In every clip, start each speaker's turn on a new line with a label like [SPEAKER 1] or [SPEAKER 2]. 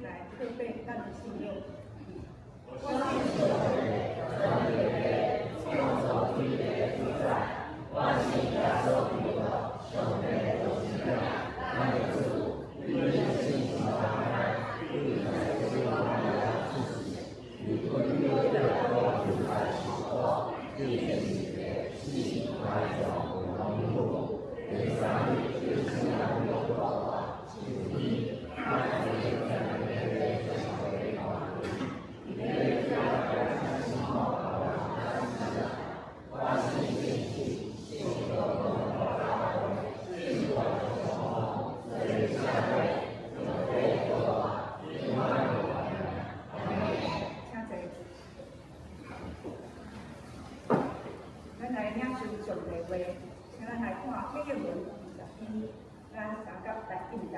[SPEAKER 1] 来对备咱的信用。
[SPEAKER 2] 我信所为，真也为，用所具的主宰，我信耶稣基督，兄弟都是这样，但也主，你信心常开，你在希望来自己，你不约的多主宰许多，你信的信怀中不容易路，第三日就是要有多，其一，他在人在人类的小为法律，你对这样的信号好了，我信信信，信有多大会，信我有多，最下位，有对多，另外有
[SPEAKER 1] 请坐。咱来领受上帝话，请咱来看《启示录》20篇，咱三到第1章。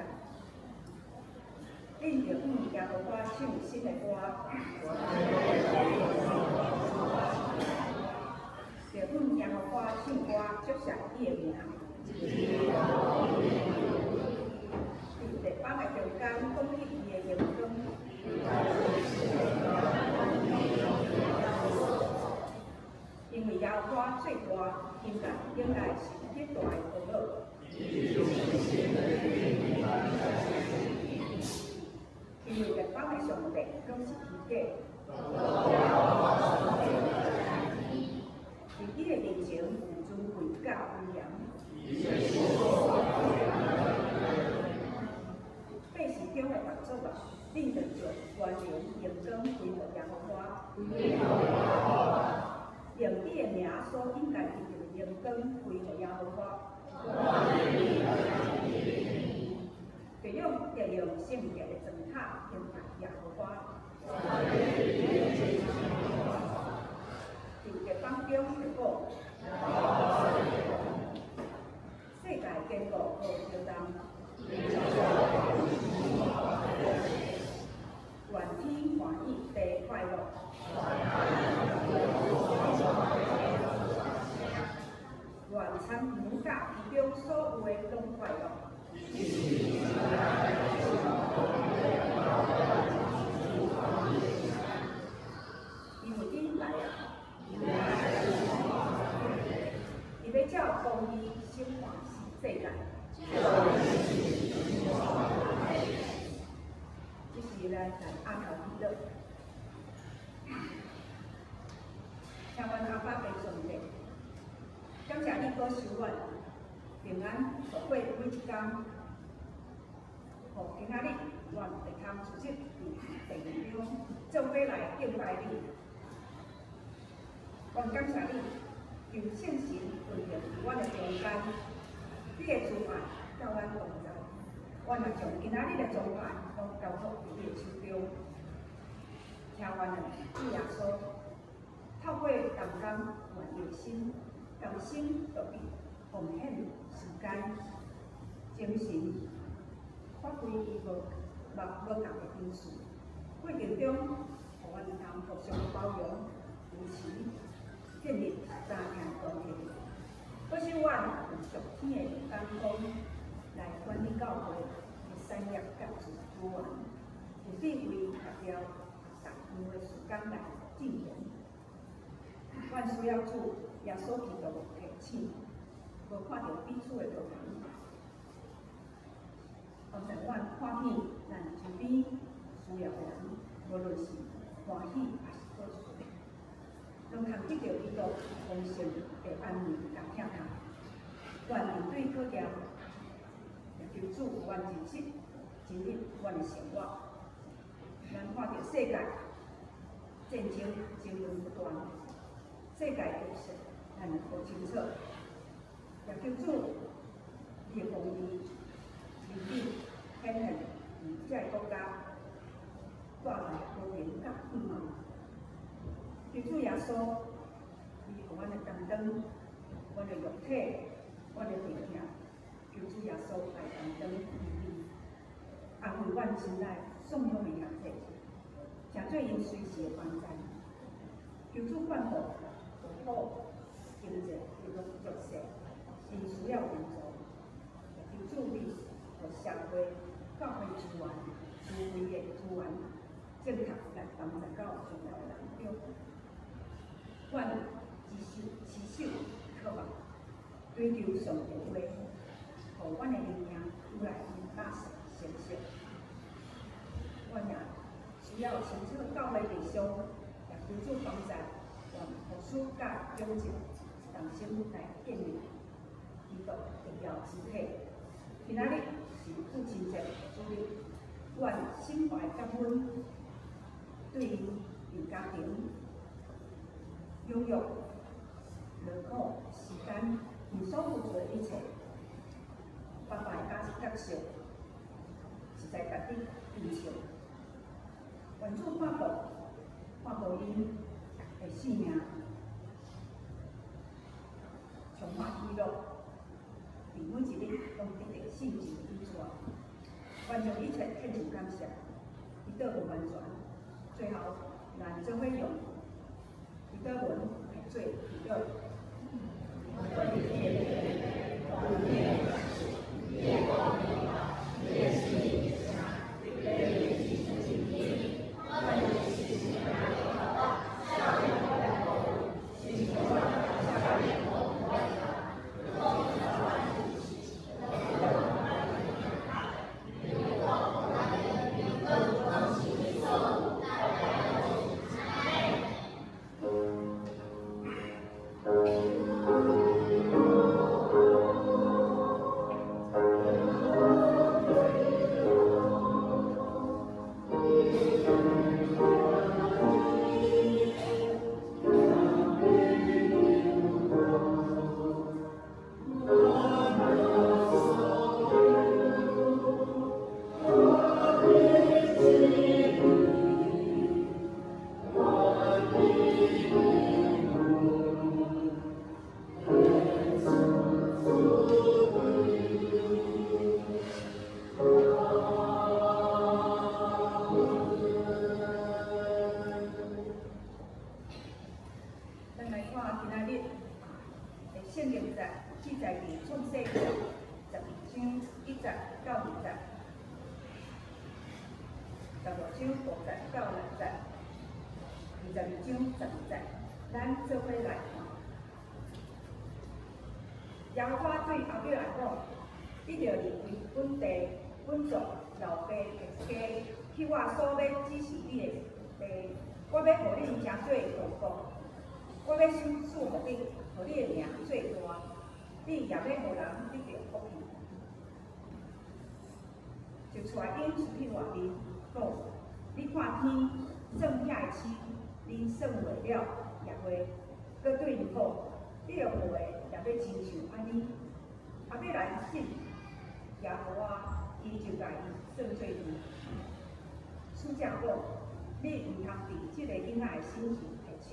[SPEAKER 1] 恁着向耶和华唱新的歌，着向耶和华唱歌，祝谢伊的名。伫地邦的中间，讲起伊的荣光。因为耶和华最大，应该是极大的福乐。因为地邦的上帝拢是虚假。伫伊的面前有尊贵甲威严。百事中的合作啊，恁着将完全荣光归给耶和华。用伊的名所应该得到的荣光归给耶和华。要用圣洁的砖塔敬拜耶和华。伫地邦中就讲，世界坚固无摇动，愿天欢喜地快乐。愿参与甲其中所有的拢快乐。因为伊来啊，伊要照公义生活世界。这是咱阿头记录，请阮阿爸爸上帝，感谢你保守阮平安度过每一天。今仔日，阮会通出席伫地中，做伙来敬拜你。阮感谢你，求圣神运用伫阮的中间，你的慈爱甲阮同在。阮也将今仔日的状态拢交托伫你的手中，请阮的主耶稣透过同工愿热心，甘心乐意奉献时间、精神。发挥伊无同的因素，过程中，互阮通互相包容、扶持、建立家庭团结，保守阮用属天的眼光来管理教会的产业甲资源，有智慧达调逐项的时间来进行。阮需要主耶稣基督提醒，无看到彼此的不同。帮助阮看见咱身边需要的人，无论是欢喜还是苦楚，拢通得到伊个丰盛的安慰甲疼痛。愿面对考验，也求主有阮真实经历阮的生活。咱看到世界战争争论不断，世界局势咱无清楚，也求主伊的公义。你显现伫遮个国家带来和平甲盼望。求主耶稣，伊互阮的担当，阮的肉体，阮的弟兄，求主耶稣来担当伊，安慰阮心内颂扬的兄弟，诚做因随时的帮助。求主眷顾国土、经济、娱乐、弱势，因需要援助，求主你。和社会、教会资源、智慧的资源，正确来帮助到重要的目标。阮持守渴望，追求上帝话，互阮的灵命愈来愈踏实成熟。阮也需要清楚教会弟兄，也求主帮助，让牧师甲长者同心来建立基督重要肢体。今仔日是父亲节主日，阮心怀感恩，对因因家庭拥有劳苦时间，因所付出的一切，爸爸的角色实在值得珍惜。愿主看到因的生命充满喜乐，并每一日拢得到圣经依据，愿将一切献上感谢，伊得无完全。最后，咱做伙用伊得文来做祈祷。圣经节记载伫创世记12章1节到2节，15章5节到6节，22章12节，咱做伙来看。耶和华对后尾来讲：你着离开本地、本族、老爸的家，去我所要指示你的地，我要互你成做大国，我要赐福你。互你的名最大，你也要互人得到福气。就带因出去外面，讲：你看天，算遐的星，你算袂了也会。佮对因讲：你着学的也要亲像安尼。后尾来信耶和华，伊就甲伊算做义。书正讲：你毋通伫即个囡仔的身上下手。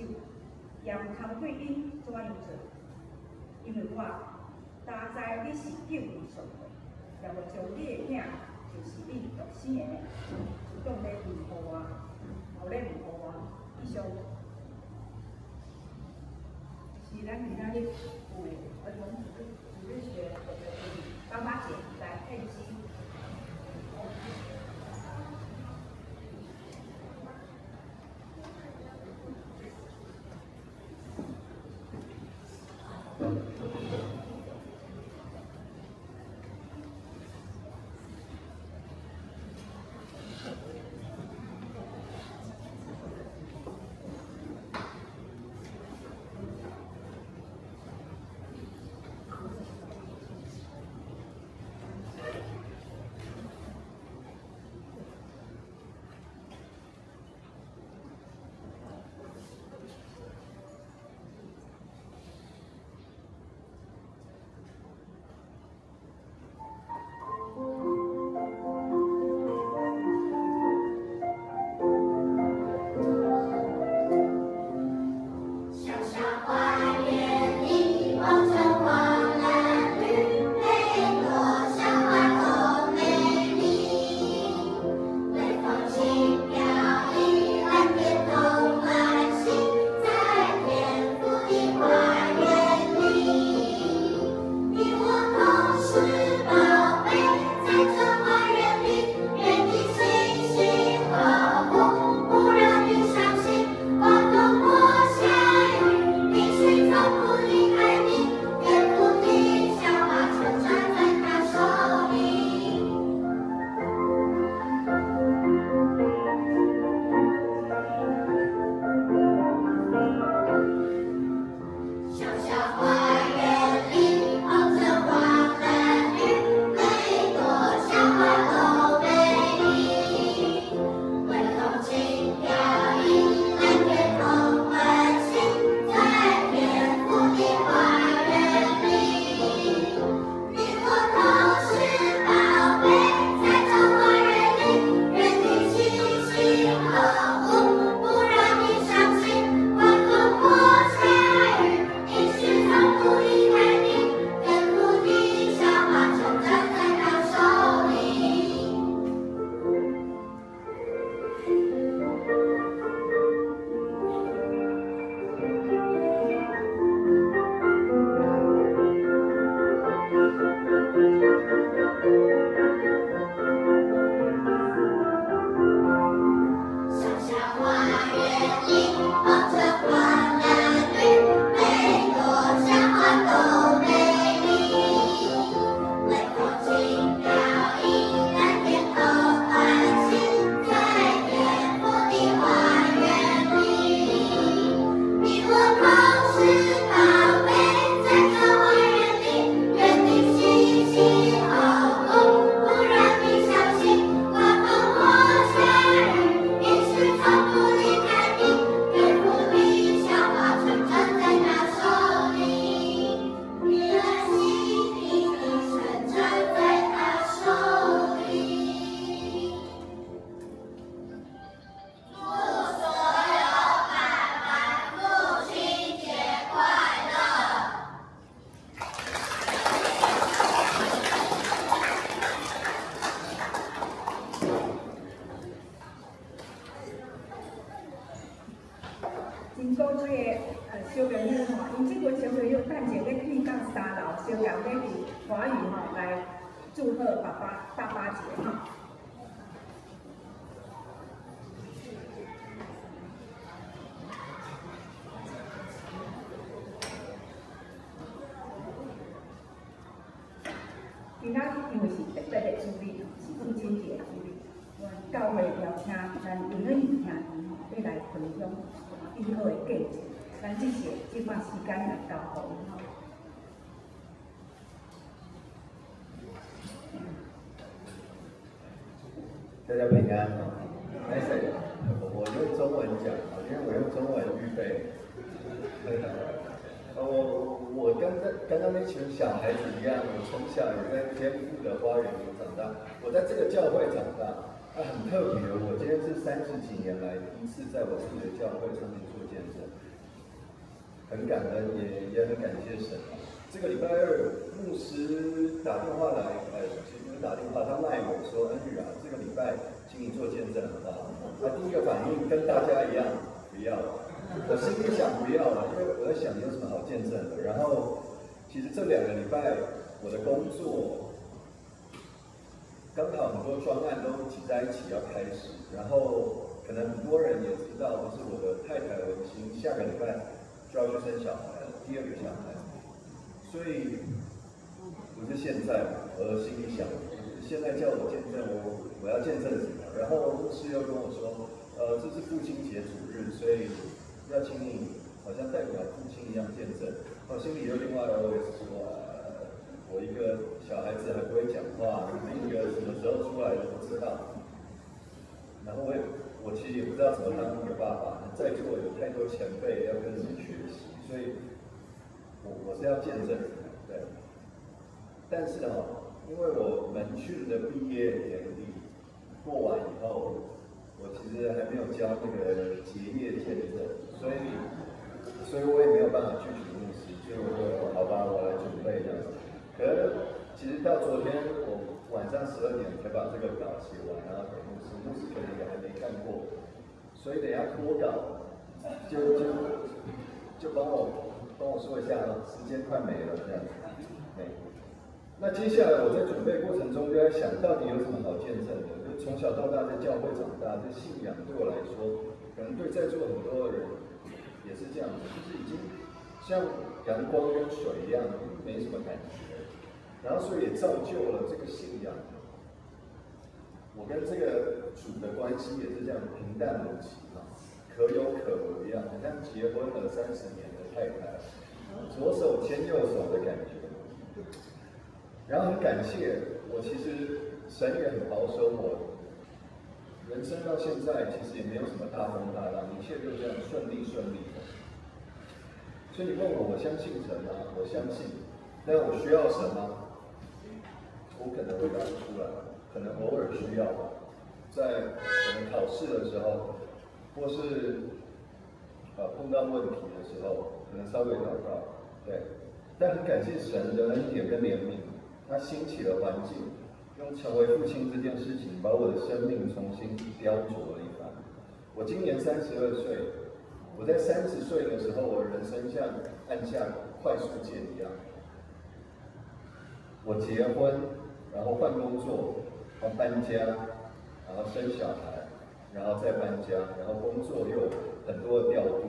[SPEAKER 1] 也毋通对因怎样做，因为我担知你是救人上帝，也无将你的囝，就是你独生的，当咧毋互我，后咧毋互我。以上是咱今仔日为儿童主日学的妈妈姐来献诗。真古锥的小朋友吼，因即群小朋友等者咧去到3楼，小共咧伫华语吼来祝贺爸爸节吼。今仔因为是特别的主日，是父亲节主日，教会邀请咱因恩兄弟吼，要来分享美好的价值。咱即段时间来交互伊吼。
[SPEAKER 3] 大家平安啊！我用中文讲啊，因为我用中文预备。我跟刚刚那群小孩子一样，我从小也在天父的花园里长大，我在这个教会长大，很特别。我今天是30几年来第一次在我自己的教会上面做见证，很感恩，也很感谢神。这个礼拜2，牧师打电话来，其实不是打电话，他赖我说，恩宇啊，这个礼拜请你做见证好不好？他第一个反应跟大家一样，不要了。我心里想不要了，因为我在想有什么好见证的。然后，其实这2个礼拜我的工作刚好很多专案都挤在一起要开始，然后可能很多人也知道，就是我的太太文心下个礼拜就要去生小孩了，第2个小孩，所以不是现在嘛，我心里想，现在叫我见证，我要见证什么？然后牧师又跟我说，这是父亲节主日，所以要请你好像代表父亲一样见证。我心里又另外 OS 说，我一个小孩子还不会讲话，那个什么时候出来的不知道。然后我其实也不知道怎么当一个爸爸，在座有太多前辈要跟你们学习，所以我是要见证的，对。但是因为我门训的毕业典礼过完以后，我其实还没有交那个结业见证，所以我也没有办法拒绝牧师，所以我说好吧，我来准备这样子。可是其实到昨天我晚上12点才把这个稿写完，然后给牧师可能也还没看过，所以等一下脱稿就帮我说一下时间快没了这样子。那接下来我在准备过程中就在想，到底有什么好见证的？就从小到大在教会长大，这信仰对我来说，可能对在座很多的人也是这样子，就是已经像阳光跟水一样，没什么感觉。然后所以也造就了这个信仰，我跟这个主的关系也是这样平淡无奇可有可无一样，好像结婚了30年的太太，左手牵右手的感觉。然后很感谢，我其实神也很保守我，人生到现在其实也没有什么大风大浪，一切就这样顺利的。所以你问我相信神吗？我相信。那我需要神吗？我可能回答不出来，可能偶尔需要，在可能考试的时候，或是碰到问题的时候，可能稍微祷告，对。但很感谢神的恩典跟怜悯。他兴起了环境，用成为父亲这件事情，把我的生命重新雕琢了一番。我今年32岁，我在30岁的时候，我的人生像按下快速键一样。我结婚，然后换工作，然后搬家，然后生小孩，然后再搬家，然后工作又有很多的调度，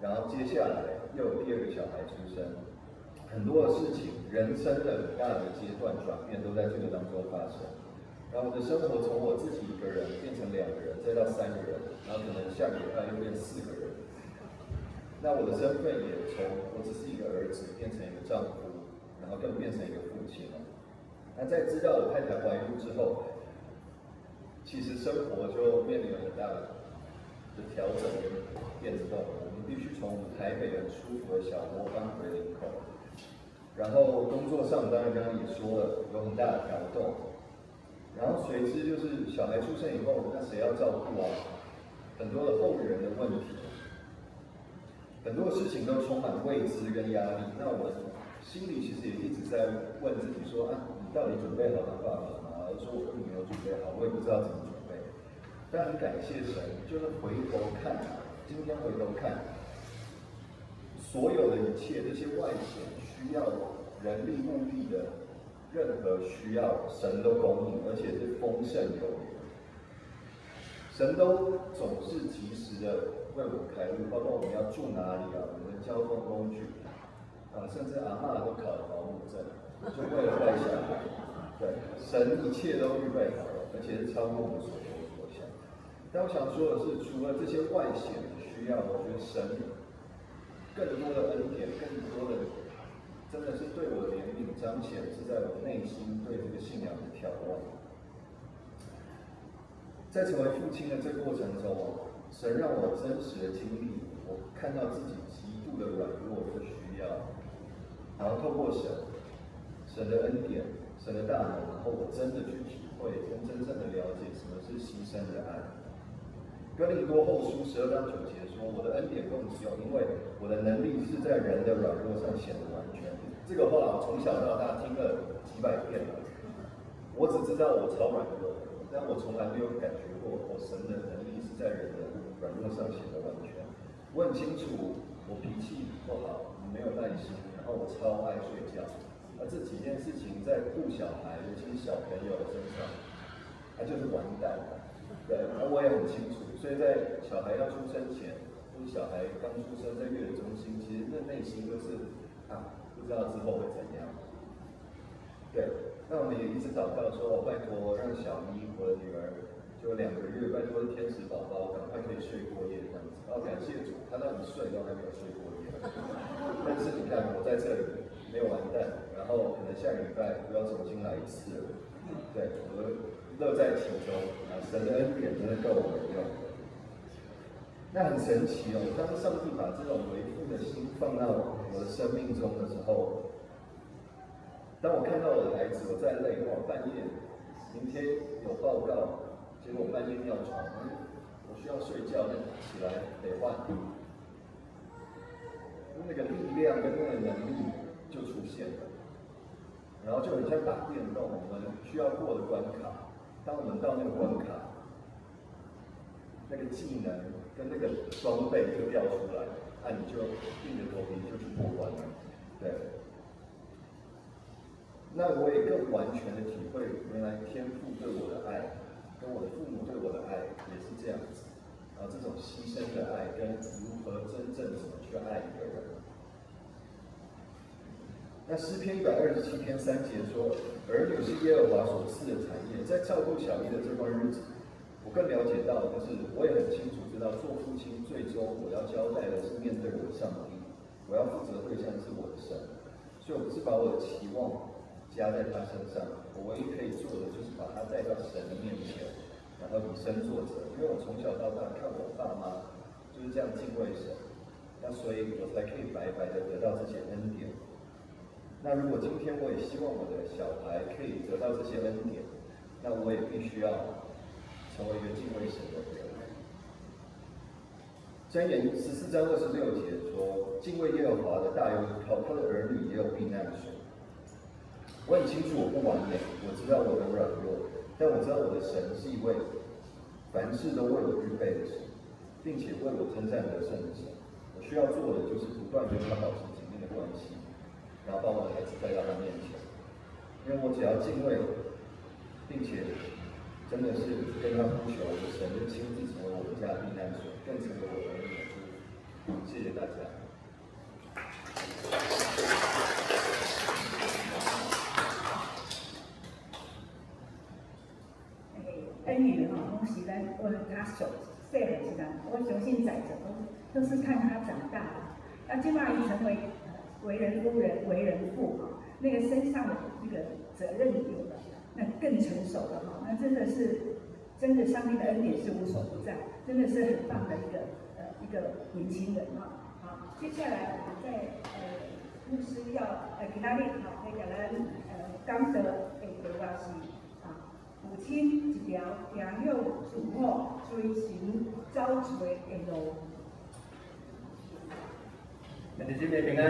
[SPEAKER 3] 然后接下来又有第2个小孩出生。很多的事情，人生的很大的阶段转变都在这个当中发生。然后我的生活从我自己1个人变成2个人，再到3个人，然后可能下个礼拜又变4个人。那我的身份也从我只是一个儿子变成一个丈夫，然后更变成一个父亲了。那在知道我太太怀孕之后，其实生活就面临了很大的调整跟变动。我们必须从台北很舒服的小窝搬回林口。然后工作上当然刚刚也说了，有很大的调动，然后随之就是小孩出生以后，那谁要照顾啊？很多的后援的问题，很多事情都充满未知跟压力。那我心里其实也一直在问自己说你到底准备好当爸爸了吗？而说我根本没有准备好，我也不知道怎么准备。但很感谢神，就是回头看，今天回头看，所有的一切这些外显需要人力物力的任何需要，神都供应，而且是丰盛有余。神都总是及时的为我们开路，包括我们要住哪里啊，我们的交通工具啊，甚至阿嬷都考了保姆证，就为了带小孩。对，神一切都预备好了，而且是超过我们所求所想。但我想说的是，除了这些外显的需要，我觉得神更多的恩典，更多的真的是对我的怜悯彰显，是在我内心对这个信仰的眺望。在成为父亲的这个过程中，神让我真实的经历，我看到自己极度的软弱和需要，然后透过神的恩典、神的大能，然后我真的去体会跟真正的了解什么是牺牲的爱。哥林多后书12章9节说：“我的恩典够你用，因为我的能力是在人的软弱上显得完全。”这个话我从小到大听了几百遍了，我只知道我超软弱。但我从来没有感觉过，神的能力是在人的软弱上显得完全。我很清楚，我脾气不好，没有耐心，然后我超爱睡觉。而这几件事情在顾小孩，尤其是小朋友的身上，他就是完蛋了。对，而我也很清楚，所以在小孩要出生前，或者小孩刚出生在月子中心，其实那内心都是不知道之后会怎样。对，那我们也一直祷告说，拜托让小咪，我的女儿，就2个月，拜托是天使宝宝，赶快可以睡过夜这样子。然后感谢主，她到1岁都还没有睡过夜。但是你看，我在这里没有完蛋，然后可能下个礼拜又要重新来一次了。对，我乐在其中啊，神的恩典真的够我们用。那很神奇哦，当上帝把这种为父的心放到我的生命中的时候。当我看到我的孩子，我再累，我半夜明天有报告，结果我半夜尿床，我需要睡觉，那起来得换，那个力量跟那个能力就出现了，然后就很像打电动，我们需要过的关卡，当我们到那个关卡，那个技能跟那个装备就掉出来，你就硬着头皮就去过关了，对。那我也更完全的体会，原来天父对我的爱，跟我的父母对我的爱也是这样子，这种牺牲的爱，跟如何真正怎么去爱一个人。那诗篇127篇3节说：“儿女是耶和华所赐的产业。”在照顾小一的这段日子，我更了解到，就是我也很清楚知道，做父亲最终我要交代的是面对我的上帝，我要负责对象是我的神，所以我不是把我的期望加在他身上，我唯一可以做的就是把他带到神的面前，然后以身作则。因为我从小到大看我爸妈就是这样敬畏神，那所以我才可以白白的得到这些恩典。那如果今天我也希望我的小孩可以得到这些恩典，那我也必须要成为一个敬畏神的人。箴言14章26节说：“敬畏耶和华的大有依靠，他的儿女也有避难所。”我很清楚我不完美，我知道我的软弱，但我知道我的神是一位凡事都为我预备的神，并且为我征战得胜的神。我需要做的就是不断跟他保持紧密的关系，然后把我的孩子带到他面前。因为我只要敬畏，并且真的是跟他呼求，我的神就亲自成为我们家的避难所，更成为我儿女的祝福。谢谢大家。
[SPEAKER 1] 恩女哈，拢是咱我他小细汉时阵，我相信在座都是看他长大的。今嘛已成为为人夫人、为人父哈，那个身上的这个责任有了，那更成熟了哈，那真的上帝的恩典是无所不在，真的是很棒的一个年轻人哈。好，接下来我们牧师要给他练好，那个咱讲的对话是。父亲一条行有自我追寻走出的路。
[SPEAKER 2] 弟兄姐妹平安。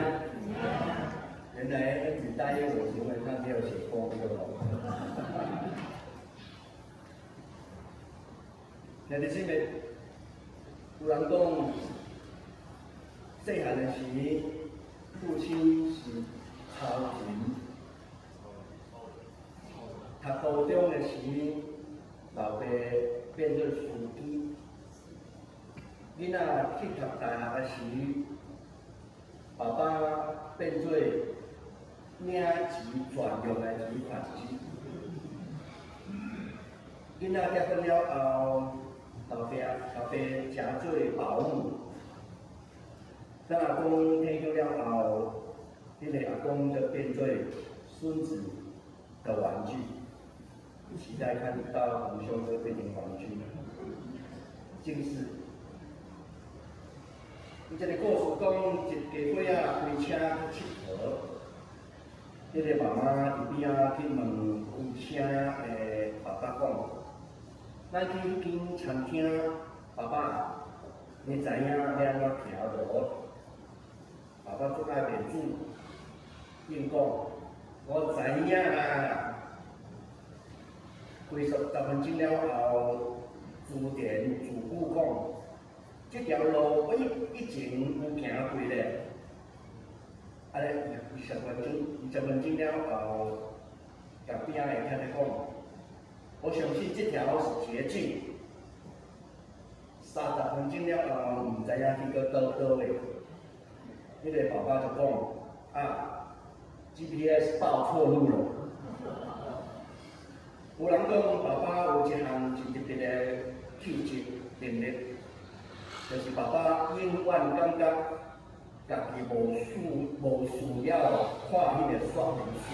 [SPEAKER 2] 原来恩语答应我行为上没有写过这个好。弟兄姐妹，
[SPEAKER 4] 有人讲，细汉的时，父亲是超人；读高中的时，老爸变做司机；囡仔去读大学的时，爸爸变做领钱专用的提款机。囡仔结婚了后，老爸诚做保姆。咱阿公退休了后，迄个阿公就变做孙子的玩具。期待看到虎兄哥变成玩具。正是，伊这个故事讲，一家伙仔开车去佚佗，迄个妈妈伫边仔去问开车的爸爸讲：“咱去迄间餐厅，爸爸，你知影要安怎行无？”爸爸做爱袂煮，应讲：“我知影啦。”几10分钟了后，朱田主顾讲：“这条路我以前有行过咧。”安尼20分钟了后，甲边仔的太太讲：“我相信这条是捷径。”30分钟了后，唔知影去到倒位。迄个爸爸就讲：“啊 ，GPS 报错路了。”有人讲，爸爸有一项真特别的气质能力，就是爸爸永远感觉家己无需要看迄个说明书，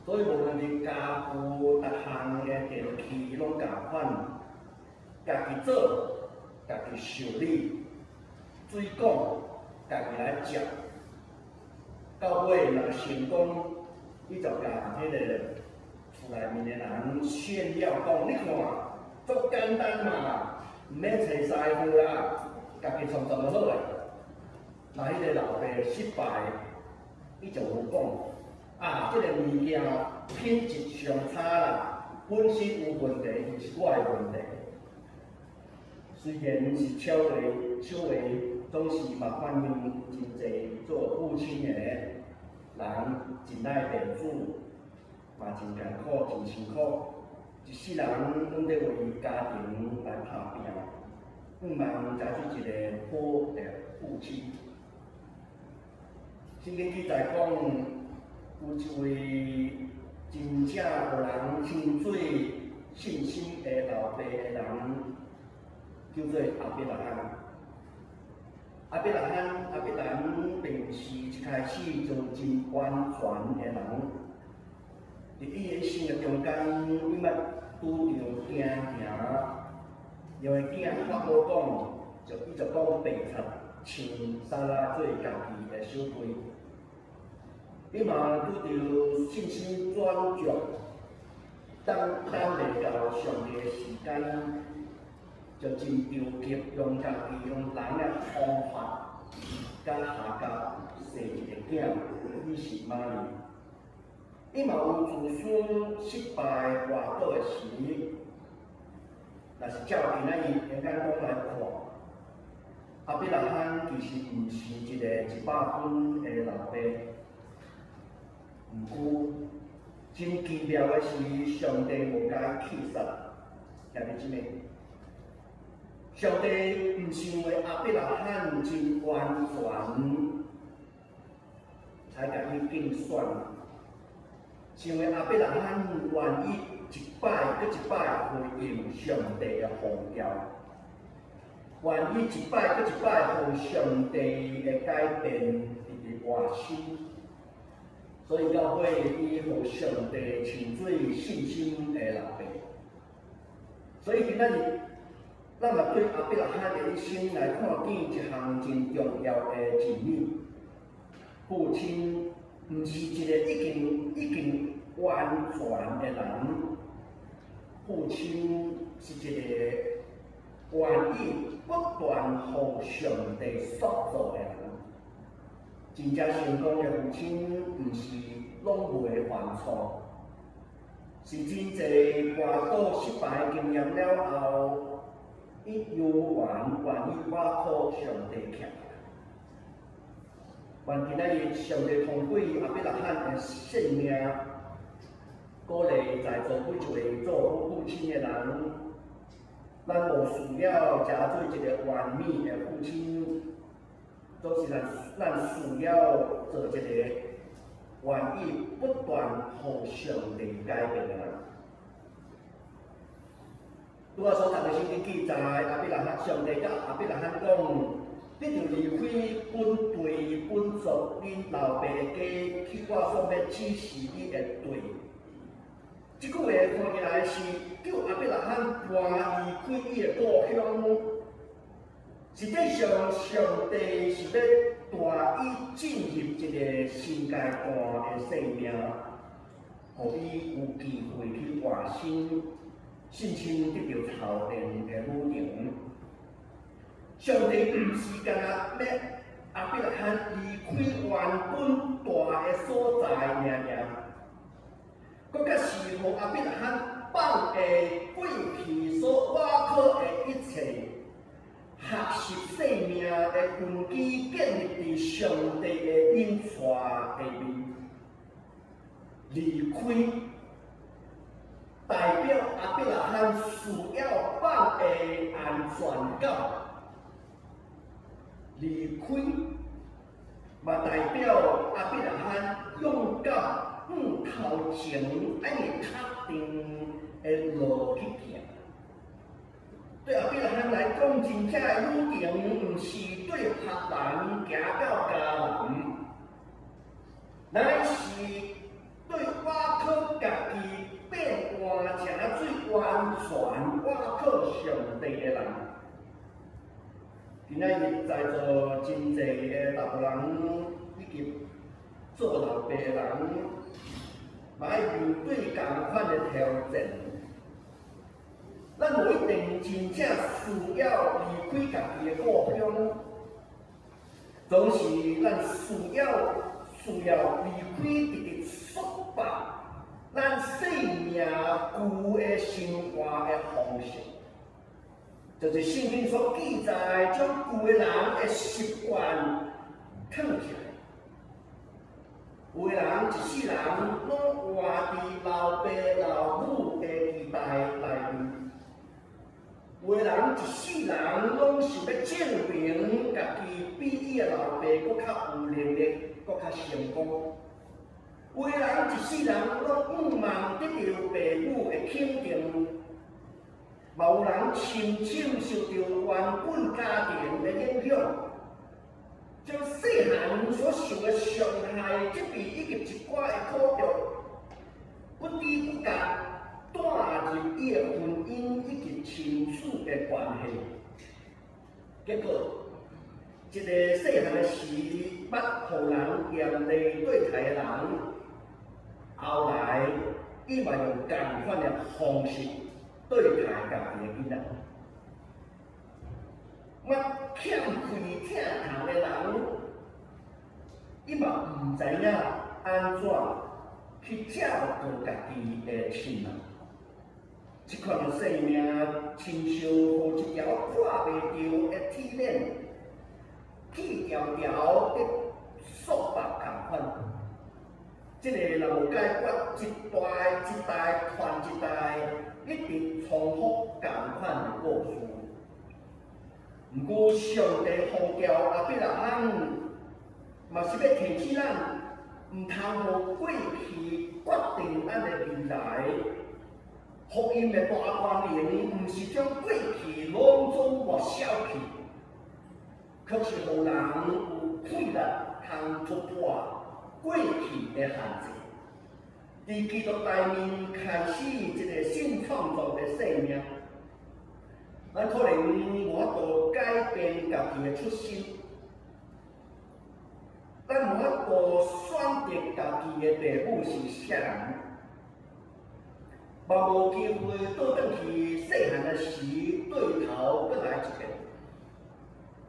[SPEAKER 4] 所以无论是家具、各项的电器拢共款，家己做，家己修理，水管家己来接，到尾若成功，伊就甲迄个厝内面的人炫耀讲：“你看，足简单嘛，毋免找师傅啦，家己创造就好诶。”那迄个老爸失败，伊就有讲：“啊，这个物件品质上差啦，本身有问题，毋是我的问题。虽然是超话，总是嘛反映真侪做父亲的人真爱地主。”嘛真艰苦，真辛苦，一世人拢在为家庭来打拼，望采取一个好的父亲。圣经记载讲，有一位真正有人称做信心的老爸的人，叫做亚伯拉罕。亚伯拉罕并不是一开始就真完全的人。伫伊的一生的中间，伊捌拄着惊因为囝法老讲，伊就讲白插穿沙拉做家己的小队。伊嘛拄着信心转弱，等袂到上帝的时间，就真着急用家己用人的方法，甲下甲生一个囝，伊是玛丽。伊嘛有自孙失败滑倒的时，若是照今仔日的眼光来看，亚伯拉罕其实毋是一个100分的老爸。毋过，真奇妙的是，上帝无甲伊气杀，兄弟姊妹。上帝毋是因为亚伯拉罕真完全，才甲伊竞选。是因为亚伯拉罕愿意一摆搁一摆回应上帝的呼召，愿意一摆搁一摆互上帝的改变直直活心，所以教会伊互上帝称做信心的老爸。所以今仔日，咱嘛对亚伯拉罕的一生来看见一项真重要的真理：父亲毋是一个已经完全的人，父亲是一个愿意不断互上帝塑造的人。真正成功的父亲，毋是拢袂犯错，是真侪滑倒失败经验了后，伊犹原意我靠上帝徛。愿今仔日上帝通过阿伯拉罕的性命，鼓励在座每一位做父亲的人，咱无需要假做一个完美的父亲，都是咱需要做一个愿意不断互上帝改变的人。拄仔所读的圣经记载，阿伯拉罕上帝甲阿伯拉罕讲。你就离开本地本族恁老爸的家，去我所要指示你的地。即句话看起来是叫阿伯拉罕搬离开伊的故乡，实际上上帝是要带伊进入一个新阶段的生命，互伊有机会去完成信心得到操练的旅程。上帝毋是干那要阿伯拉罕离开原本大的所在尔，搁较是互阿伯拉罕放下过去所挖考的一切，学习生命的根基建立伫上帝的引带下面，离开代表阿伯拉罕需要放下安全感。离开，嘛代表阿伯拉罕勇敢往头前，安尼确定的路去行。对阿伯拉罕来讲，真正的旅程，毋是对学人行到家人，乃是对我靠家己变换成最完全我靠上帝的人。今仔日在座真济的老人以及做老爸的人，嘛要面对同款的挑战。咱无一定真正需要离开家己的故乡，总是咱需要离开一个束缚咱生命旧的生活的方式。就是圣经所记载，将旧的人的习惯藏起来。有的人一世人拢活伫老爸老母的期待内面，有的人一世人拢想要证明家己比伊的老爸搁较有能力，搁较成功。有的人一世人拢望得到父母的肯定。嘛有人深深受到原本家庭的影响，将细汉所受的伤害、疾病以及一寡的苦毒，不知不觉带入伊的婚姻以及亲子的关系。结果，一个细汉的时捌互人严厉对待的人，后来伊嘛用同款的方式。对待家己的囡仔，我欠开疼痛的人，伊嘛毋知影安怎去照顾家己的亲人。这款的生命，亲像互一条看袂着的铁链，铁条条的束缚同款。这个若无解决，一代一代传一代。一直重复同款的故事。毋过，上帝呼召阿伯拉罕，嘛是要提醒咱，毋通互过去决定咱的未来。福音的大光明，毋是将过去拢总抹消去，却是互人有气力通突破过去的限制。伫基督内面开始一个新创造的生命，咱可能无法度改变家己的出身，咱无法度选择家己的父母是啥人，嘛无机会倒转去细汉的时对头再来一遍。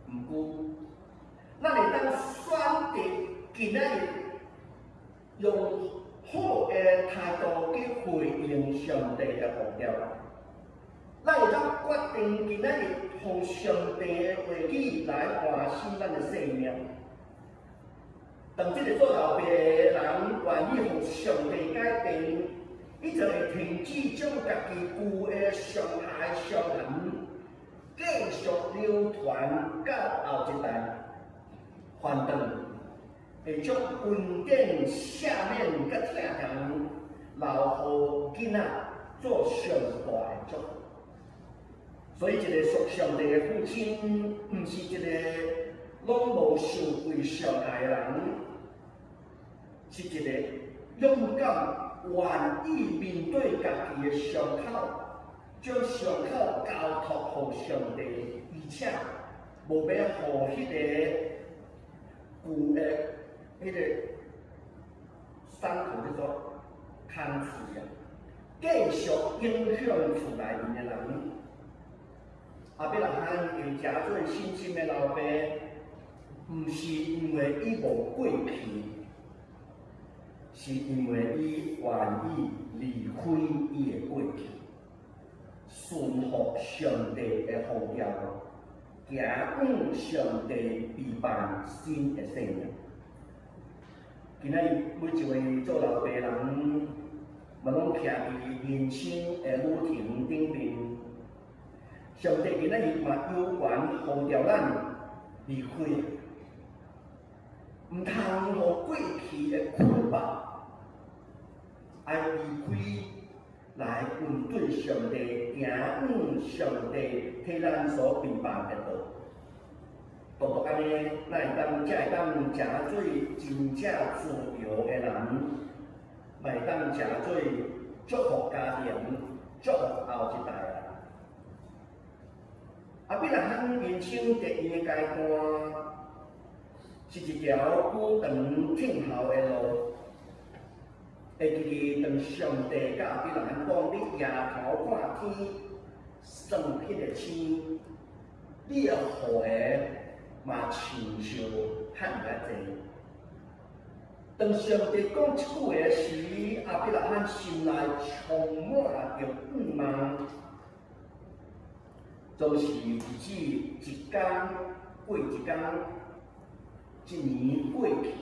[SPEAKER 4] 毋过，咱会当选择今仔日用好的态度去回应上帝的呼召，咱会当决定今仔日用上帝的话语来换新咱的生命。当这个做老爸的人愿意互上帝改变，伊就会停止将家己旧的伤害伤痕继续流传到后一代，反正会将恩典、赦免甲疼痛留予囡仔做上大的祝福。所以，一个属上帝的父亲，毋是一个拢无受过伤害的人，是一个勇敢、愿意面对家己的伤口，将伤口交托予上帝，而且无要予迄个旧的迄个伤口叫做空刺啊，继续影响厝内面的人。阿伯拉罕又食做信心的老爸，毋是因为伊无过去，是因为伊愿意离开伊的过去，顺服上帝的呼召，行向上帝备办新的生命。今仔日每一位做老爸人，嘛拢徛伫人生的路程顶面。上帝今仔日嘛有权呼召咱离开，毋通互过去的捆绑，爱离开来面对上帝，行向上帝替咱所备办的道。独独安尼，咱才会当食做真正自由的人，嘛会当食做祝福家庭、祝福后一代的人。阿伯拉罕人生第二个阶段，是一条久长挺后的路。会记当上帝甲阿伯拉罕讲：你夜头看天，算迄个星，你的雨嘛亲像罕较济。当上帝讲即句话时，阿伯拉罕心内充满着盼望。总是日子一天过一天，一年过去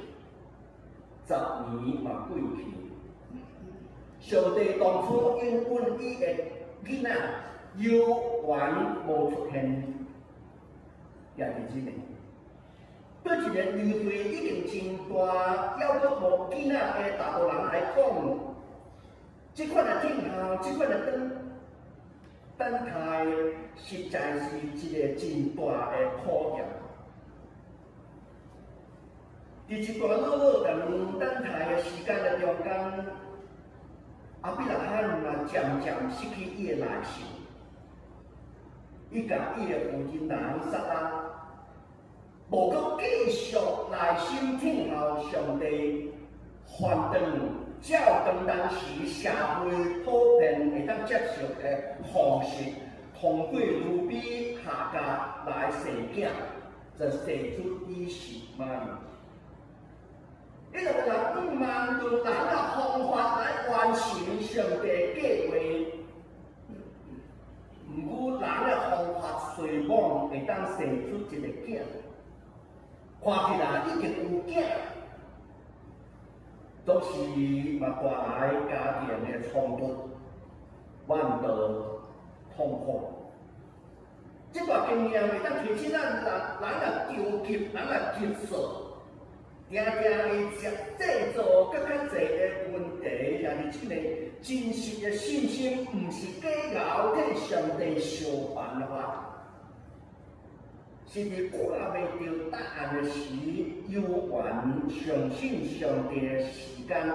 [SPEAKER 4] ，10年嘛过去。上帝当初应允伊的囡仔有缘无出现，也是真的。对一个离岁已经真大，还阁无囡仔的大部人来讲，即款的听候，即款的等待，实在是一个真大的考验。伫一段老长等待的时间的中间，阿伯拉罕嘛渐渐失去伊的耐性，伊甲伊的父亲人撒拉，无阁继续耐心听候上帝反正。照当当时社会普遍会当接受的方式，通过女比下嫁来生囝，就生出以实玛利。伊就人不望用人的方法来完成上帝计划，毋过人的方法随往会当生出一个囝，看起来已经有囝。总是嘛带来家庭的冲突、怨道、痛苦。这段经验会当提醒咱人来纠结，人来接受，常常会制造更较侪的问题，也是这个真实的信心，毋是假熬替上帝相办法。是伫看袂到答案的时，有缘相信上帝的时间，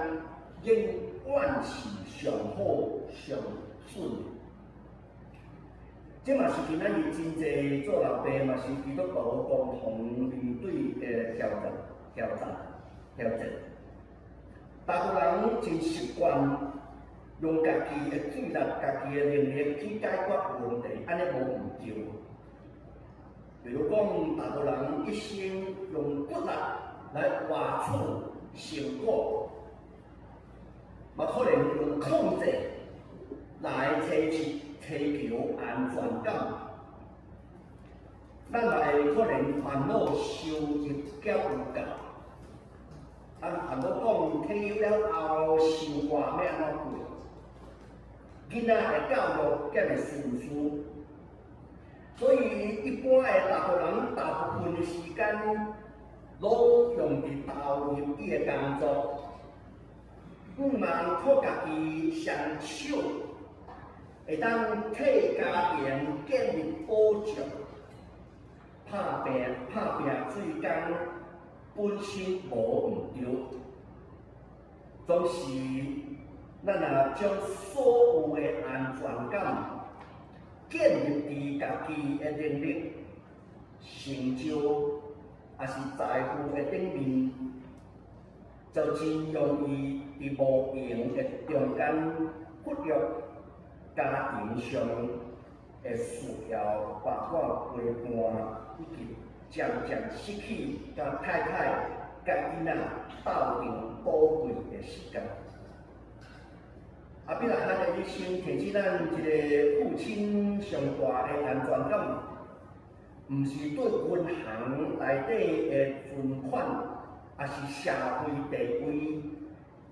[SPEAKER 4] 永远是上好上顺。这嘛是今仔日真侪做老爸，嘛是基督徒共同面对的挑战。大部分人真习惯用家己的智力、家己的能力去解决问题，安尼无唔对。比如讲，大部分人一生用骨力来换取成果，嘛可能用控制来追求安全感、咱嘛会可能烦恼收入较有够，烦恼讲退休了后生活要安怎过，囡仔的教育才会顺遂。所以一般的大部人大部分的时间，拢用伫投入伊的工作，毋茫靠家己双手，会当替家庭建立保障。拍拼水工本身无毋对，总是咱若将所有的安全感建立伫家己的能力、成就，也是财富的顶面，就真容易伫无用的中间忽略家庭上的需要，包括陪伴。以及渐渐失去甲太太、甲囡仔斗阵宝贵的时间。比如咱的一生提起咱一个父亲上大的安全感，毋是对银行内底的存款，也是社会地位，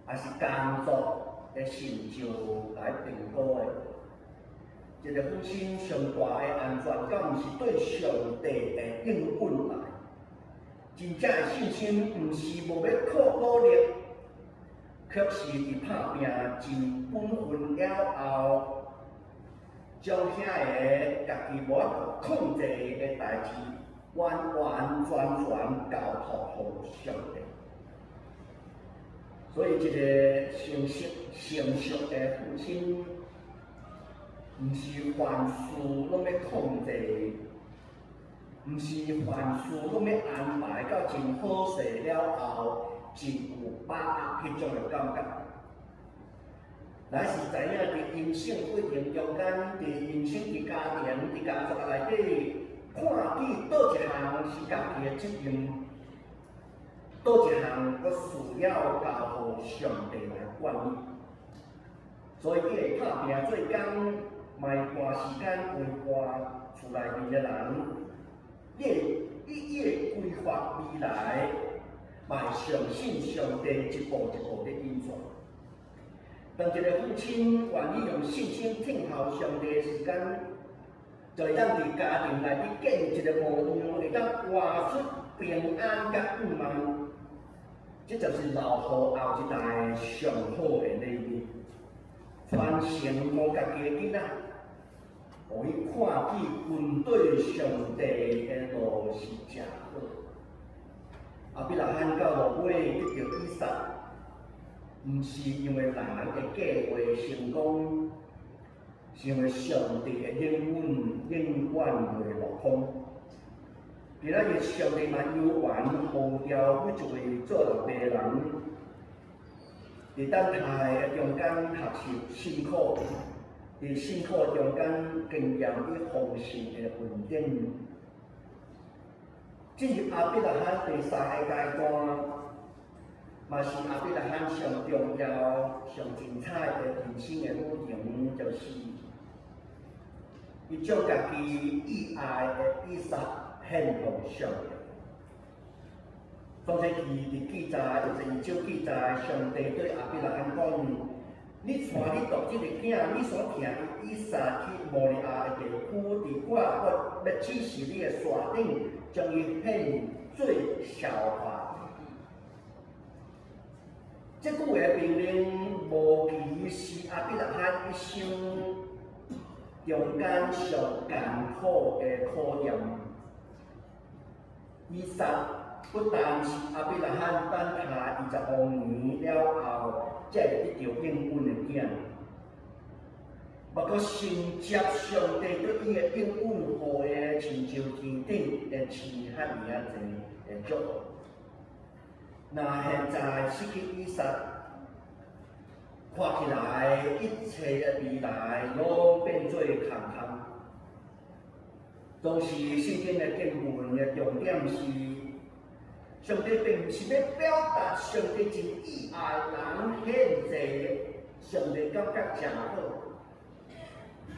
[SPEAKER 4] 也是工作的成就来评估的。一个父亲上大的安全感，是对上帝的应允来。真正的信心，毋是无要靠努力，却是伫拍拼尽本分了后，将遐个家己无法度控制的代志，完完全全交托予上帝。所以，一个成熟的父亲。毋是凡事拢要控制，毋是凡事拢要安排到真好势了后，真有把握迄种的感觉。咱是知影伫人生过程中间，伫人生伫家庭、伫工作内底，看见倒一项是家己的责任，倒一项佫需要交予上帝来管理。所以，伊会拍拼做工。卖花时间陪伴厝内面的人，伊会规划未来，嘛会相信上帝一步一步的引导。当一个父亲愿意用信心听候上帝的时间，就会当伫家庭内底建立一个模样，会当活出平安甲富万。这就是留予后一代上好的礼物，传承我家己的囡仔。互伊看见军队上帝的路是正好。比如汉到落尾得到以撒，毋是因为人的计划成功，是因为上帝的应允永远袂落空。今仔日上帝嘛有缘呼召每一位做老爸的人，伫等待中间学习辛苦。伫辛苦中间经验与丰盛的稳定，进入阿比拉罕第三个阶段，嘛是阿比拉罕上重要、上精彩的人生的旅程，就是伊将家己意爱的以撒献给上帝。创世记伫记载，就是旧记载，上帝对阿比拉罕讲。你带你独这个囝，你所听以撒去摩利亚的地区，伫我要指示你的山顶，将伊献做烧化。这句话命令无疑是阿比拉罕一生中间上艰苦的考验。以撒不但是阿比拉罕等下25年了后。才会得到应允的囝，包括承接上帝对伊的应允后的成就天顶的赐遐尔啊侪的祝福。那现在失去以撒，看起来一切的未来拢变做空空。当时圣经的经文的重点是。上帝并不是要表达上帝真意爱人献祭，上帝感觉真好。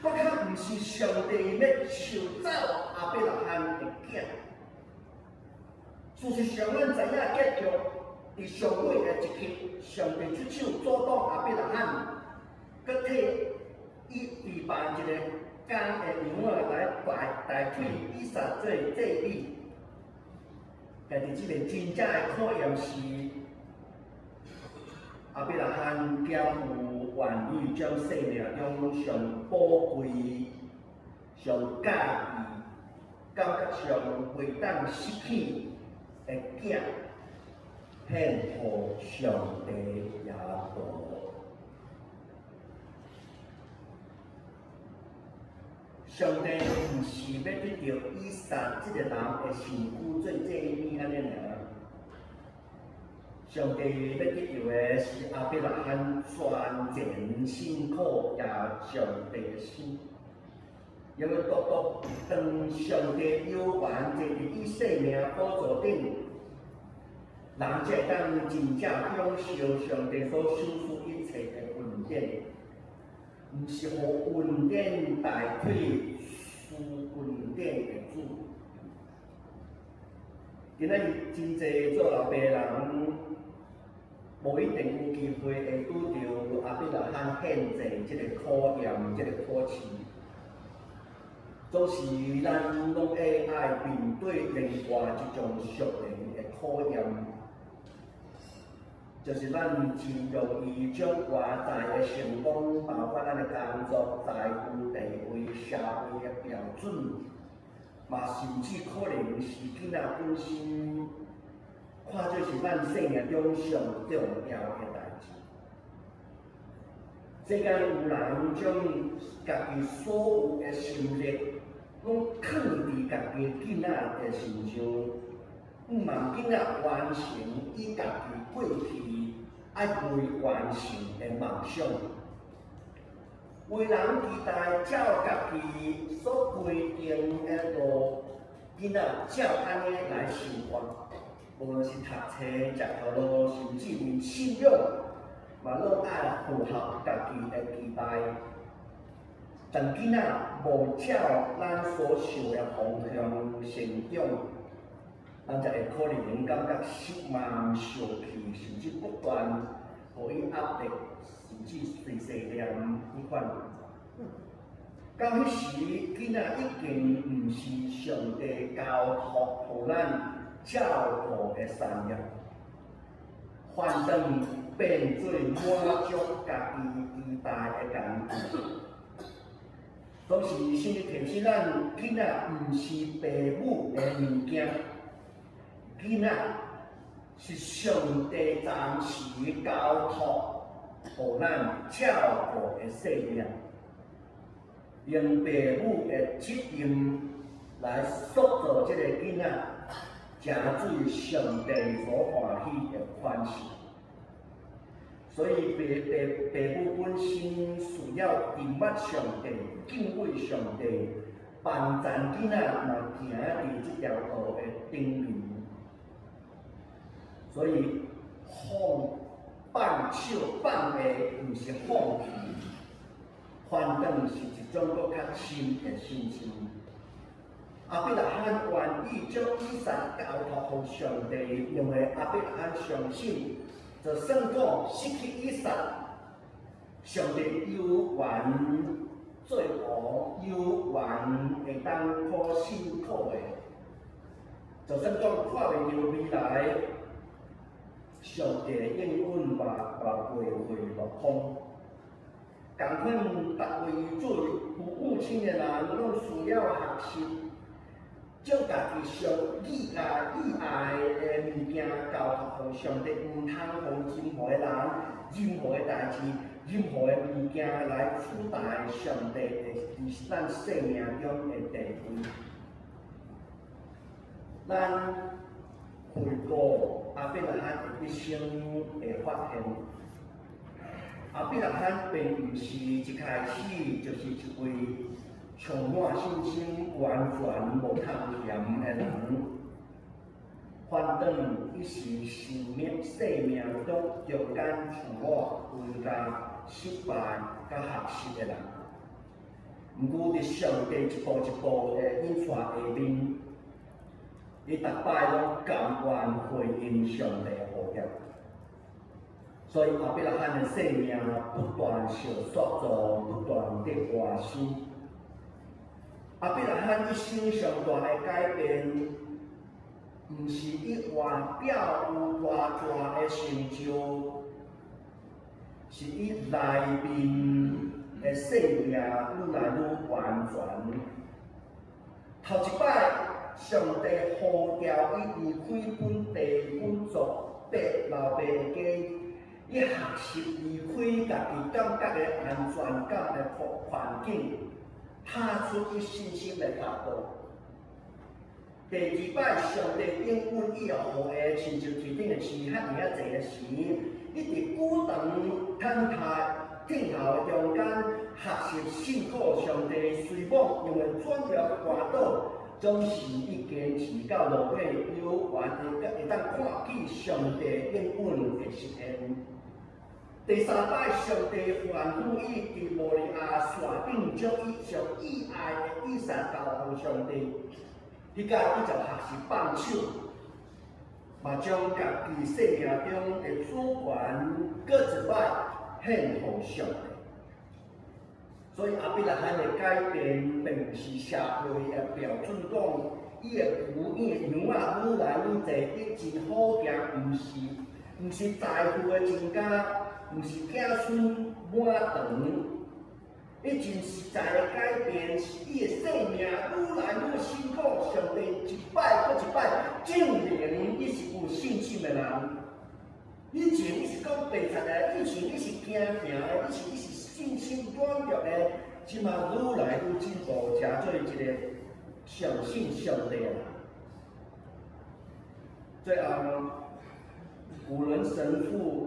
[SPEAKER 4] 搁较不是上帝要收走阿比拉罕的囝，事实上，咱知影结局，伫上尾的一刻，上帝出手阻挡亚伯拉罕，佮替伊办一个干的羊来代替以撒做祭礼。但是这个真正的考验是，亚伯拉罕兼有愿意将生命中上宝贵、上介意、感觉上袂当失去的囝，献互上帝耶稣。上帝毋是要得到以撒这个人的身躯做祭物安尼尔，上帝要得到的是亚伯拉罕全然信靠也上帝的心，因为独独当上帝有缘坐伫伊生命宝座顶，人才会当真正享受上帝所赐予一切的恩典。毋是互恩典代替赐恩典的主。今仔日真侪做老爸的人，无一定有机会会拄着亚伯拉罕献祭这个考验、这个考试。总是咱拢会爱面对另外一种属灵的考验。就是咱真容易将外在的成功，包括咱的工作、财富、地位、社会的标准，嘛甚至可能是囡仔本身，看做是咱生命中上重要的代志。世间有人将家己所有的心力，拢放伫家己囡仔的身上。毋茫囡仔完成伊家己过去爱未完成的梦想，为人期待照家己所规定的路，囡仔照安尼来生活，无论是读册、食头路，甚至连信仰，嘛拢爱符合家己的期待。但囡仔无照咱所想的方向成长，咱才会可能感觉失望、受气，甚至不断互伊压力，甚至碎碎念迄款。到迄时，囡仔已经毋是上帝交托互咱照顾的产业，反正变做满足家己期待的工具。总是先提醒咱，囡仔毋是父母的物件。囡仔是上帝暂时交托，互咱照顾的生命，用父母的责任来塑造这个囡仔，成为上帝所欢喜的款式。所以父母本身需要敬畏上帝、敬畏上帝，帮助囡仔嘛行伫这条路的顶面。所以放手放下，毋是放弃，反正是一种更较深的信心。亚伯拉罕愿意将以撒交托予上帝，因为亚伯拉罕相信，就算讲失去以撒，上帝有缘做好，有缘会当可辛苦的。就算讲看袂到未来。上帝的应允嘛袂会落空。共款，逐位做父母亲的人，拢需要学习，将家己上喜爱的物件交托予上帝，毋通互任何的人、任何的代志、任何的物件来取代上帝伫咱生命中的地位。咱回顾亚伯拉罕的一生，会发现，亚伯拉罕并毋是一开始就是一位充满信心、完全无通嫌的人。反正伊是生命中中间充满温家、失败、甲学习的人。毋过，伫上帝一步一步的引带下面。伊逐摆拢甘愿回应上帝的呼召，所以亚伯拉罕的生命不断受塑造，不断的换新。亚伯拉罕一生上大的改变，毋是伊外表有偌大的成就，是伊内面的生命愈来愈完全。头一摆，上帝呼召伊离开本地本族爸老爸的家，伊学习离开家己感觉的安全感的环境，踏出伊信心的脚步。第二摆，上帝应允伊互的亲像天顶的星较尔济的时，伊伫久长等待等候的中间，学习信靠上帝随往，因为转入滑倒，总是伊坚持到落尾，有缘会当看见上帝应允的实现。第三摆，上帝吩咐伊伫摩利亚山顶将伊上意爱的以撒交予上帝。迄届伊就学习放手，嘛将家己生命中的主权搁一摆献予上帝。所以亚伯拉罕的改变，并不是社会的标准讲，伊的牛羊愈来愈济，伊真好行，毋是财富的增加，毋是子孙满堂。伊真实在的改变，是伊的生命愈来愈辛苦。上帝一摆搁一摆证明伊是有信心的人。以前伊是讲白贼的，以前伊是惊惊的，以前伊是信心软弱的，即嘛愈来愈进步，成做一个相信上帝的人。最后，古伦神父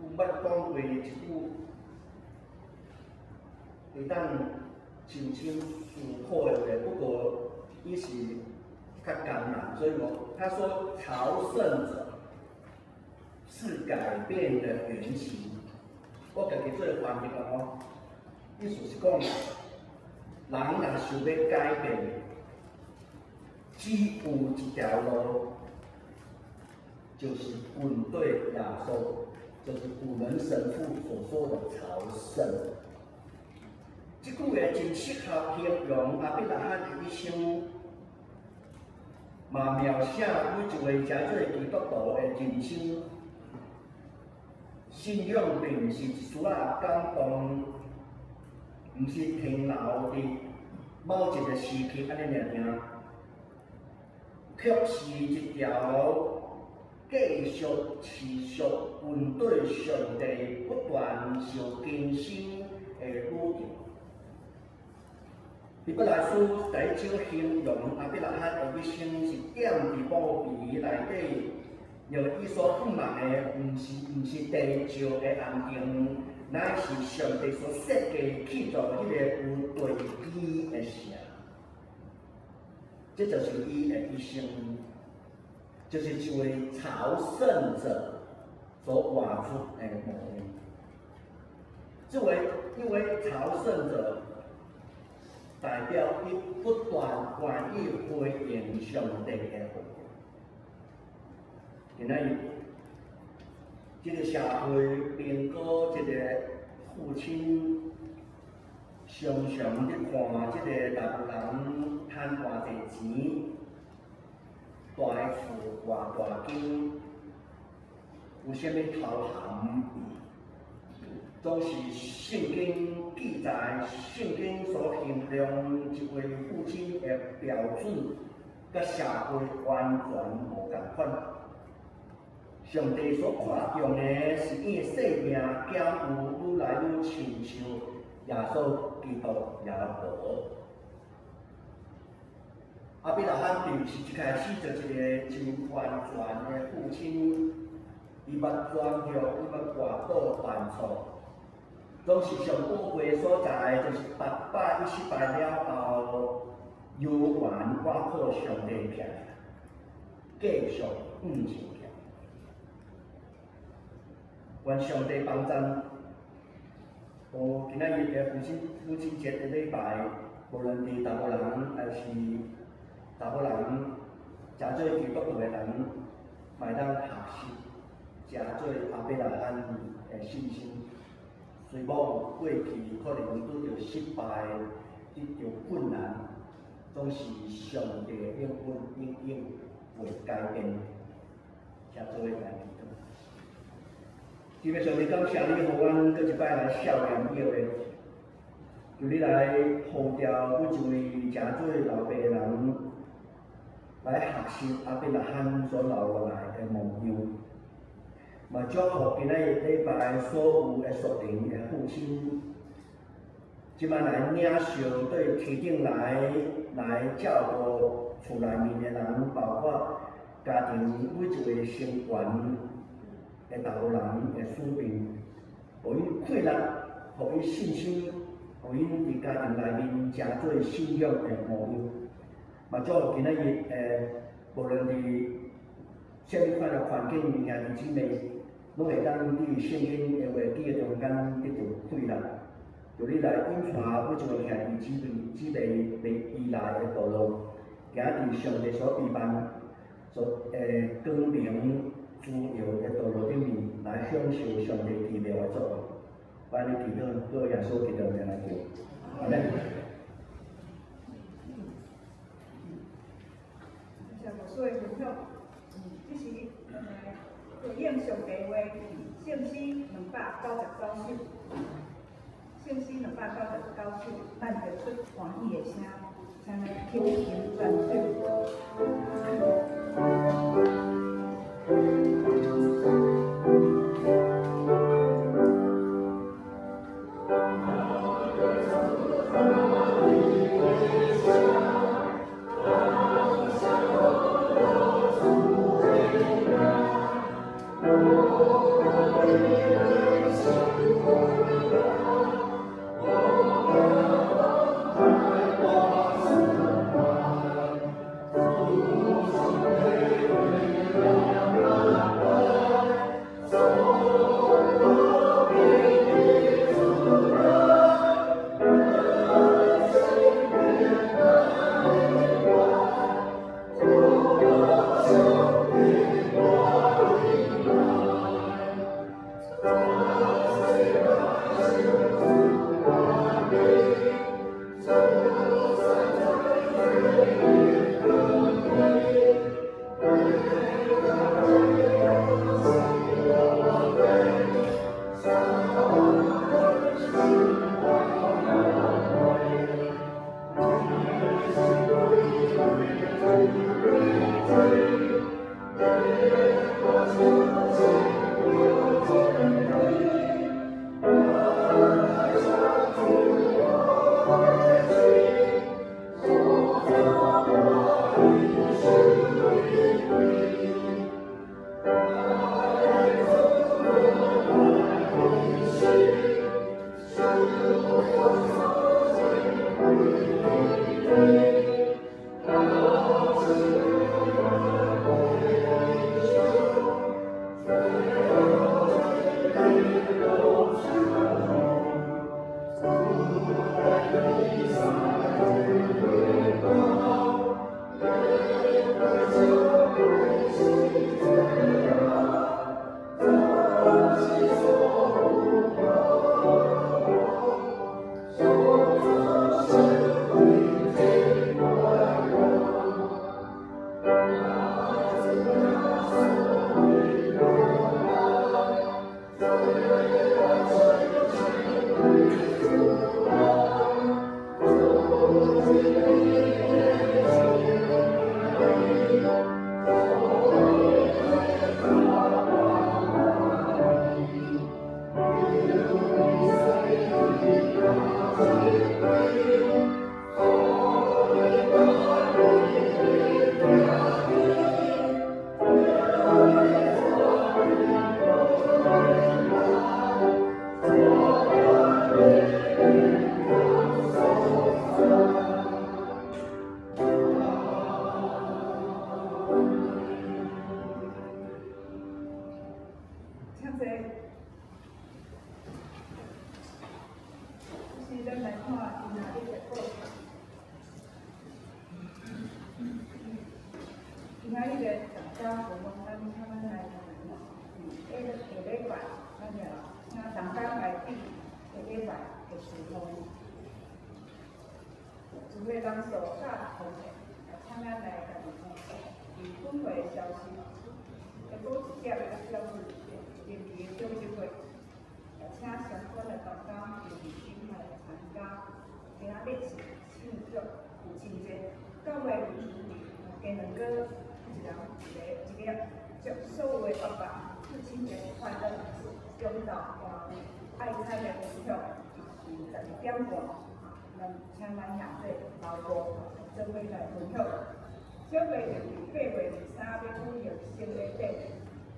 [SPEAKER 4] 有捌讲过一句。会当深深思考的话，不过伊是较艰难，所以他说朝圣者是改变的原型。我家己做翻译哦，意思是讲，人若想要改变，只有一条路，就是滚对耶稣，就是古人神父所说的朝圣。这句话真适合形容亚伯拉罕的一生，嘛描写每一位真做基督徒的人生。信仰并毋是一丝仔感动，毋是停留伫某一个时期安尼尔，却是一条继续持续跟对上帝不断受更新的路程。希伯来书第一章形容亚伯拉罕的一生是点伫宝皮内底，让伊所渴望的，毋是地上的安定，乃是上帝所设计去做迄个有对比的城。这就是伊的一生，就是一位朝圣者所画出的模样。这位一位朝圣者。代表伊不断愿意回应上帝的呼召。今仔日，这个社会评估这个父亲，常常咧看这个人赚偌济钱，大富偌大间，有啥物头衔？总是圣经记载，圣经所形容一位父亲的标准，甲社会完全无共款。上帝所看重的是伊的生命交有愈来愈亲像耶稣基督耶和。亚伯拉罕并不是一开始就一个真完全的父亲，伊捌软弱，伊捌滑倒犯错。总是上宝贵的所在，就是逐摆伊失败了后，有缘我靠上帝起来，继续向前行。愿上帝帮咱。今仔日的父亲节的礼拜，无论伫查某人还是查某人，真做基督徒的人，嘛会当学习，真做阿伯拉罕的信心。虽某过去可能拄着失败、遇着困难，总是上帝的应允会改变，真做为家己。基本上帝感谢你，互阮搁一摆来少年友的，求你来呼召每一位真做老爸的人，来学习阿伯拉罕所留下来的模样。嘛，祝福今仔日礼拜所有的属灵的父亲，即摆来领受对提顶来照顾厝内面的人，包括家庭每一位成员的老人的使命，互因快乐，互因信心，互因伫家庭内面真做信仰的模样。嘛，祝福今仔日无论伫什么款的环境，兄弟姊妹，拢会当伫圣经的话语的中间得到快乐。由你来引带每一位兄弟姊妹未依赖的道路，行伫上帝所期盼、所光明自由的道路顶面，来享受上帝奇妙的祝福。拜你祈祷，做耶稣基督的名来求，阿门。
[SPEAKER 1] 像无所谓分享，这是回应上帝话，圣诗299首，圣诗299首，咱就出欢喜的声，请咱轻轻转
[SPEAKER 2] 主。
[SPEAKER 1] 仔日的大家我们他们来下礼拜，咱就请大家来比下礼拜的时候，主会当手下同的，请咱来家己看，以本会的消息，再多一点的消息，联谊的组织会，请相关的大家积极心来参加，今仔日是庆祝父亲节，9月22日，加两个。一个，祝所有的爸爸父亲节快乐！中到爱菜的分享，12点半，咱请咱下这老婆做伙来分享。小妹就是8月23要举行生日礼，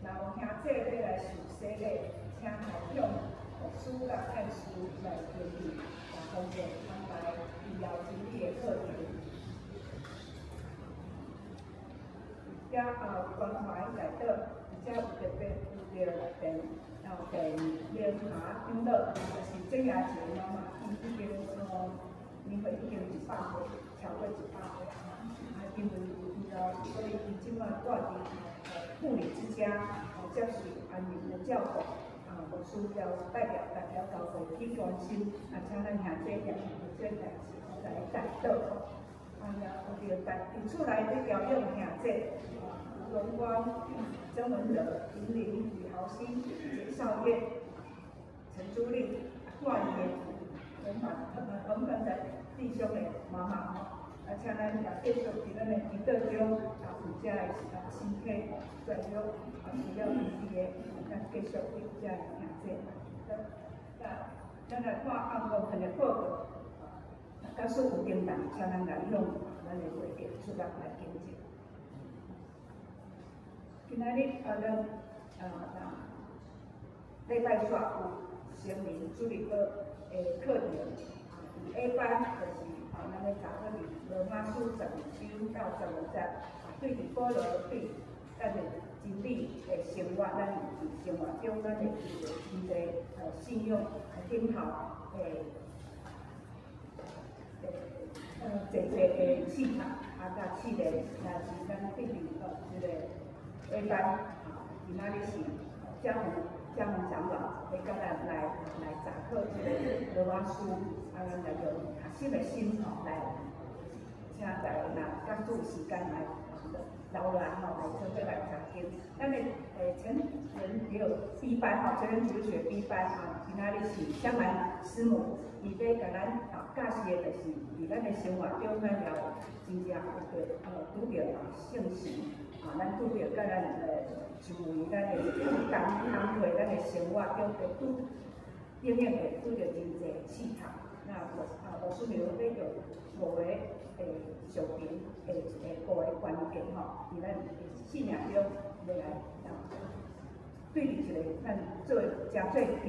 [SPEAKER 1] 若有兄姐要来受洗礼，请台向牧师甲干事来建议，也方便安排以后整理的课程。遮关怀内底，而且有特别有着电联合长乐，就是正夜节妈妈，已经年岁已经100岁，超过100岁因为所以伊即摆住伫妇女之家，接受安宁的照顾，牧师要代表大家交会去关心，请咱兄弟也有这代志来带到。有着伫厝内咧调养兄弟，荣光、曾文德、林玲、李豪兴、简少燕、陈珠丽、段妍、彭本等弟兄的妈妈，请咱也继续伫咱的祈祷中，有遮的身体状况，需要注意的，咱继续对遮的兄弟。咱来看暗号份的报告。假使有订单，请咱来用咱的会议出来检查。今仔日礼拜煞有成人主日的课程，A 班就是咱的查课日罗马书12章到15节，对伫保罗对咱的真理的生活，咱伫生活中咱的真济信用顶头侪的试读，甲试炼，也是咱对伫这个 A 班，今仔日是嘉宏长老会甲咱来查课这个罗马书，咱来用学习的心来，请大家甲有时间来留来来做伙来查经。咱的成人也有 B 班成人主学 B 班今仔日是香兰师母。伊要甲咱教示的，就是伫咱的生活中，咱要真正有着拄着圣神，咱拄着甲咱就为咱的工课，咱的生活中会永远会拄着真济试探。那牧师娘要用5个上边5个关键伫咱信仰中要来对伫一个咱做基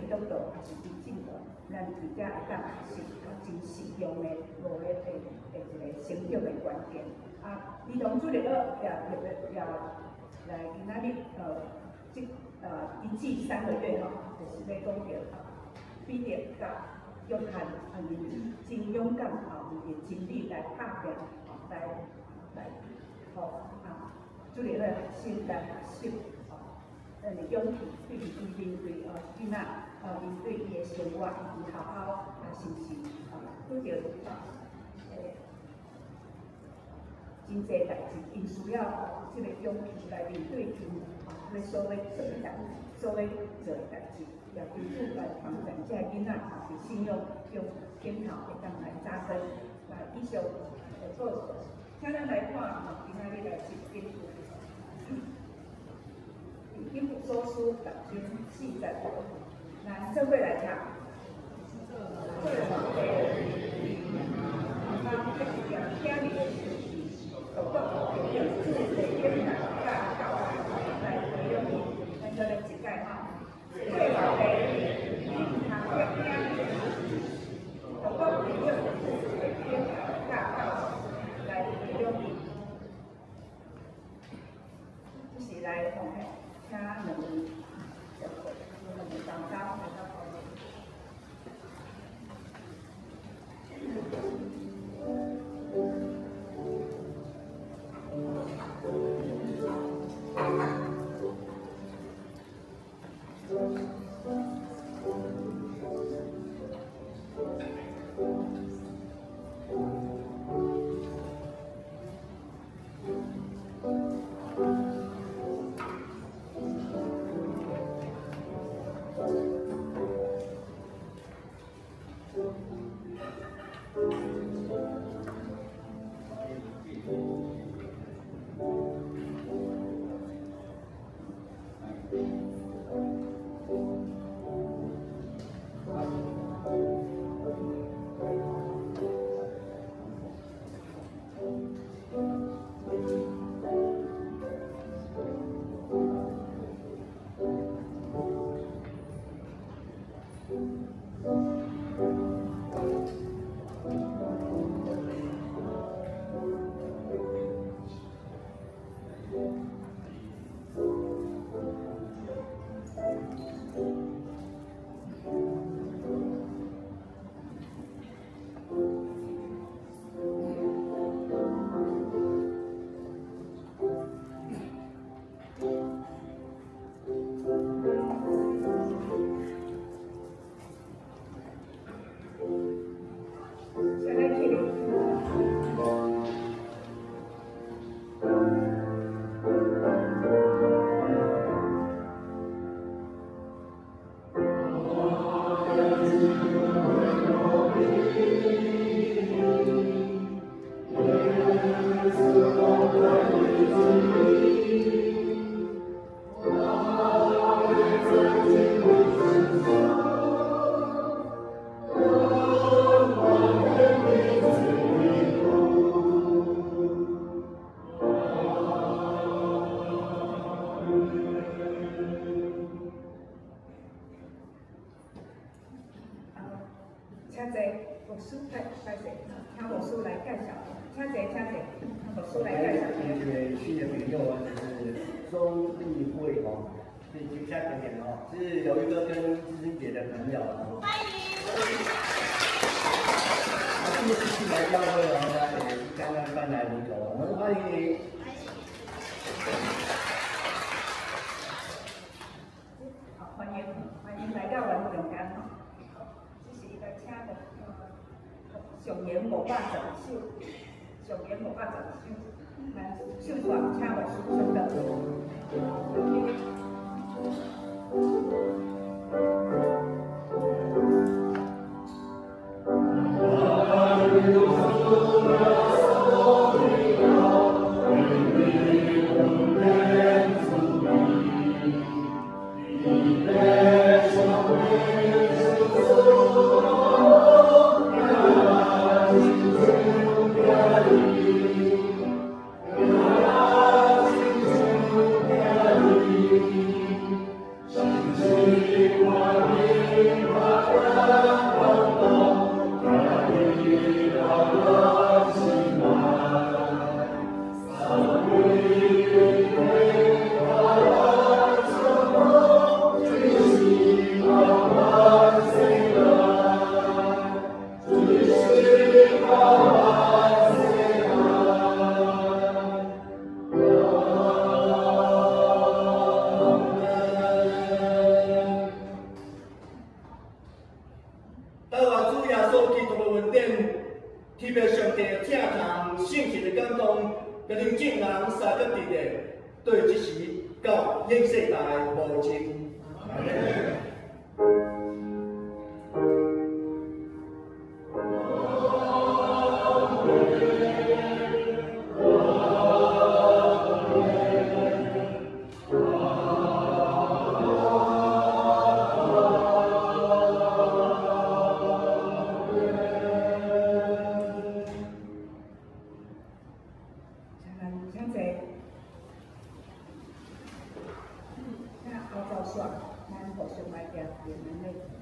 [SPEAKER 1] 督徒还是真正的。咱伫遮会当学习真实用的5个一个成长的关键。儿童主日学也来今仔日1至3个月就是要讲着彼得甲约翰真勇敢为着真理来打拼，来主日学先来学习。勇气对伊面对囡仔，面对伊的生活，伊好好是毋是拄着真济代志，因需要这个勇气来面对因所要做的代志，也彼此来帮助这囡仔伫信仰中检讨会当来扎根。以上报告，请咱来看今仔日来接经。以弗所书6章4节，来做伙来听。做上帝当一条听你的事，独独有自己的勇敢甲教来培养你，咱做咧一解做上帝通越听你的事，独独有自己的勇敢甲教来培养你，这是来奉献。请两位长官来到后面。
[SPEAKER 4] 一个新的朋友，就是周丽慧哦，是接下点点哦，是有一个跟知心姐的朋友哦。欢迎。他第一次来教会哦，他也是刚刚搬来林口，我们欢迎你。
[SPEAKER 1] 好，欢迎来到我们中间吼。这是一个请的上元520首，上元520首，来秀传请我顺道。
[SPEAKER 4] 特别上帝正堂圣神的感动，甲恁众人三个地的，对即时到永世代无尽。
[SPEAKER 1] 咱互相来点点咱的。